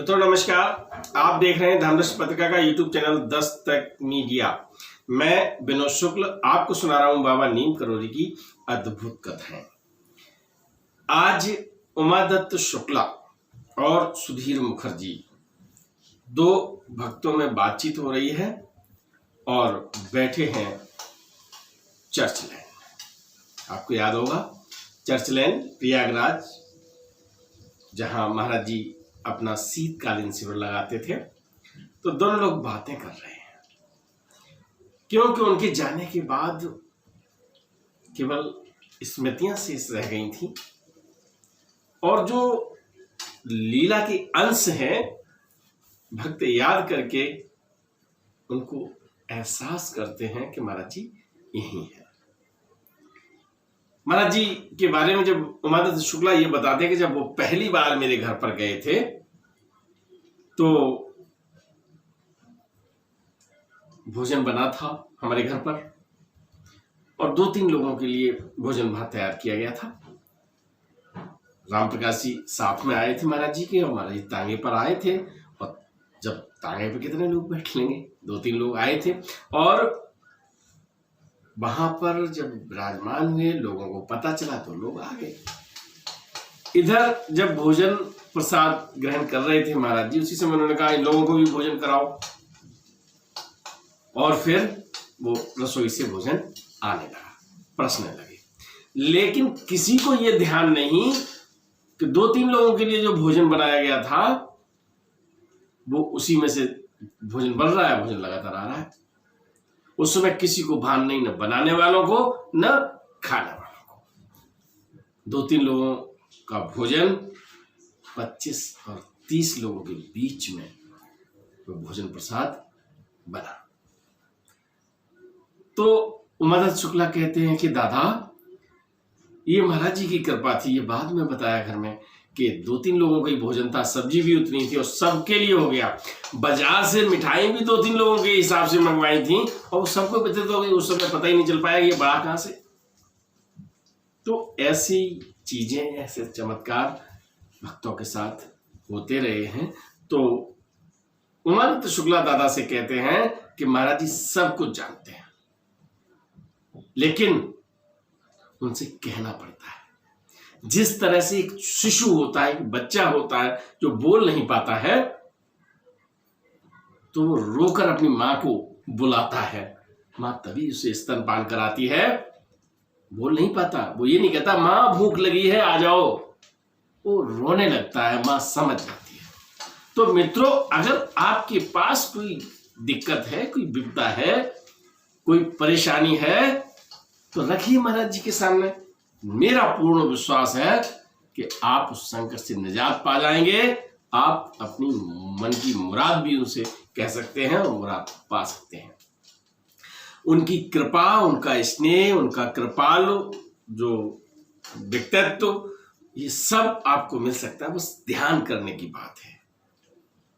मित्रों नमस्कार। आप देख रहे हैं धर्मदर्श पत्रिका का यूट्यूब चैनल 10 तक मीडिया। मैं विनोद शुक्ल आपको सुना रहा हूं बाबा नीम करोली की अद्भुत कथाएं। आज उमादत्त शुक्ला और सुधीर मुखर्जी दो भक्तों में बातचीत हो रही है और बैठे हैं चर्च लैन। आपको याद होगा चर्च लैन प्रयागराज, जहां महाराज जी अपना शीतकालीन शिविर लगाते थे। तो दोनों लोग बातें कर रहे हैं क्योंकि उनके जाने के बाद केवल स्मृतियां शेष रह गई थी और जो लीला के अंश हैं भक्त याद करके उनको एहसास करते हैं कि महाराज जी यही है। महाराज जी के बारे में जब उमादत्त शुक्ला ये बताते हैं कि जब वो पहली बार मेरे घर पर गए थे तो भोजन बना था हमारे घर पर और 2-3 लोगों के लिए भोजन भात तैयार किया गया था। राम प्रकाश जी साथ में आए थे महाराज जी के और महाराज जी तांगे पर आए थे। और जब तांगे पर कितने लोग बैठ लेंगे, 2-3 लोग आए थे और वहां पर जब विराजमान हुए लोगों को पता चला तो लोग आ गए। इधर जब भोजन प्रसाद ग्रहण कर रहे थे महाराज जी, उसी समय उन्होंने कहा इन लोगों को भी भोजन कराओ और फिर वो रसोई से भोजन आने लगा, परसने लगे। लेकिन किसी को यह ध्यान नहीं कि 2-3 लोगों के लिए जो भोजन बनाया गया था वो उसी में से भोजन बन रहा है, भोजन लगातार आ रहा है। उस समय किसी को भान नहीं, न बनाने वालों को न खाने वालों को। 2-3 लोगों का भोजन 25 और 30 लोगों के बीच में वो भोजन प्रसाद बना। तो उमादत्त शुक्ला कहते हैं कि दादा ये महाराज जी की कृपा थी। ये बाद में बताया घर में कि 2-3 लोगों का ही भोजन था, सब्जी भी उतनी थी और सबके लिए हो गया। बाजार से मिठाई भी 2-3 लोगों के हिसाब से मंगवाई थी और सबको वितरित हो गई। उस समय पता ही नहीं चल पाया ये बड़ा कहां से। तो ऐसी चीजें, ऐसे चमत्कार भक्तों के साथ होते रहे हैं। तो उमादत्त शुक्ला दादा से कहते हैं कि महाराज जी सब कुछ जानते हैं लेकिन उनसे कहना पड़ता है। जिस तरह से एक शिशु होता है, एक बच्चा होता है जो बोल नहीं पाता है तो वो रोकर अपनी मां को बुलाता है, मां तभी उसे स्तनपान कराती है। बोल नहीं पाता, वो ये नहीं कहता मां भूख लगी है आ जाओ, वो रोने लगता है, मां समझ जाती है। तो मित्रों अगर आपके पास कोई दिक्कत है, कोई विपदा है, कोई परेशानी है तो रखिए महाराज जी के सामने। मेरा पूर्ण विश्वास है कि आप उस संकट से निजात पा जाएंगे। आप अपनी मन की मुराद भी उनसे कह सकते हैं और मुराद पा सकते हैं। उनकी कृपा, उनका स्नेह, उनका कृपालु जो व्यक्तित्व, ये सब आपको मिल सकता है। बस ध्यान करने की बात है।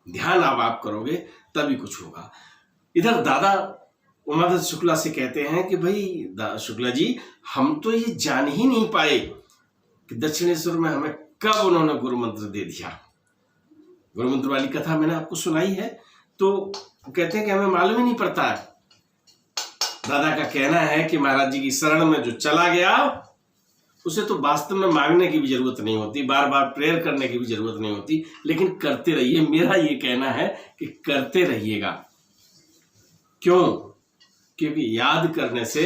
ध्यान आप करोगे तभी कुछ होगा। इधर दादा उमादत्त शुक्ला से कहते हैं कि भाई शुक्ला जी हम तो ये जान ही नहीं पाए कि दक्षिणेश्वर में हमें कब उन्होंने गुरु मंत्र दे दिया। गुरु मंत्र वाली कथा मैंने आपको सुनाई है। तो कहते हैं कि हमें मालूम ही नहीं पड़ता है। दादा का कहना है कि महाराज जी की शरण में जो चला गया उसे तो वास्तव में मांगने की भी जरूरत नहीं होती, बार बार प्रेयर करने की भी जरूरत नहीं होती, लेकिन करते रहिए। मेरा ये कहना है कि करते रहिएगा। क्यों? क्योंकि याद करने से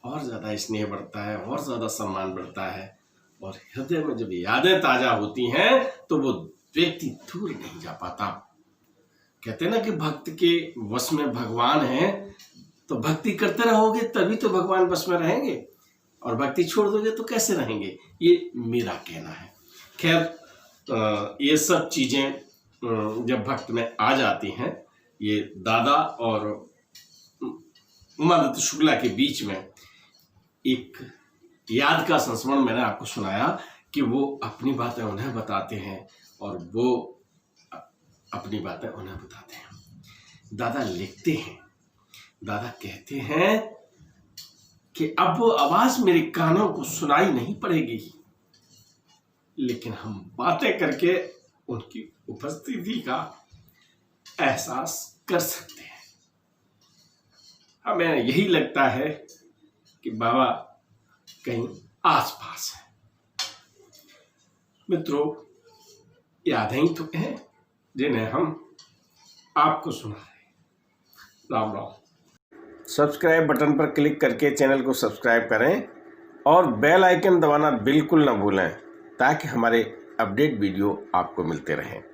और ज्यादा स्नेह बढ़ता है, और ज्यादा सम्मान बढ़ता है और हृदय में जब यादें ताजा होती हैं तो वो व्यक्ति दूर नहीं जा पाता। कहते हैं ना कि भक्त के वश में भगवान है, तो भक्ति करते रहोगे तभी तो भगवान वश में रहेंगे और भक्ति छोड़ दोगे तो कैसे रहेंगे। ये मेरा कहना है। खैर ये सब चीजें जब भक्त में आ जाती हैं, ये दादा और उमादत्त शुक्ला के बीच में एक याद का संस्मरण मैंने आपको सुनाया कि वो अपनी बातें उन्हें बताते हैं और वो अपनी बातें उन्हें बताते हैं। दादा लिखते हैं, दादा कहते हैं कि अब वो आवाज मेरे कानों को सुनाई नहीं पड़ेगी, लेकिन हम बातें करके उनकी उपस्थिति का एहसास कर सकते हैं। हमें यही लगता है कि बाबा कहीं आसपास है। मित्रों, यादें ही तो हैं जिन्हें हम आपको सुना रहे हैं। राम राम। सब्सक्राइब बटन पर क्लिक करके चैनल को सब्सक्राइब करें और बेल आइकन दबाना बिल्कुल ना भूलें ताकि हमारे अपडेट वीडियो आपको मिलते रहें।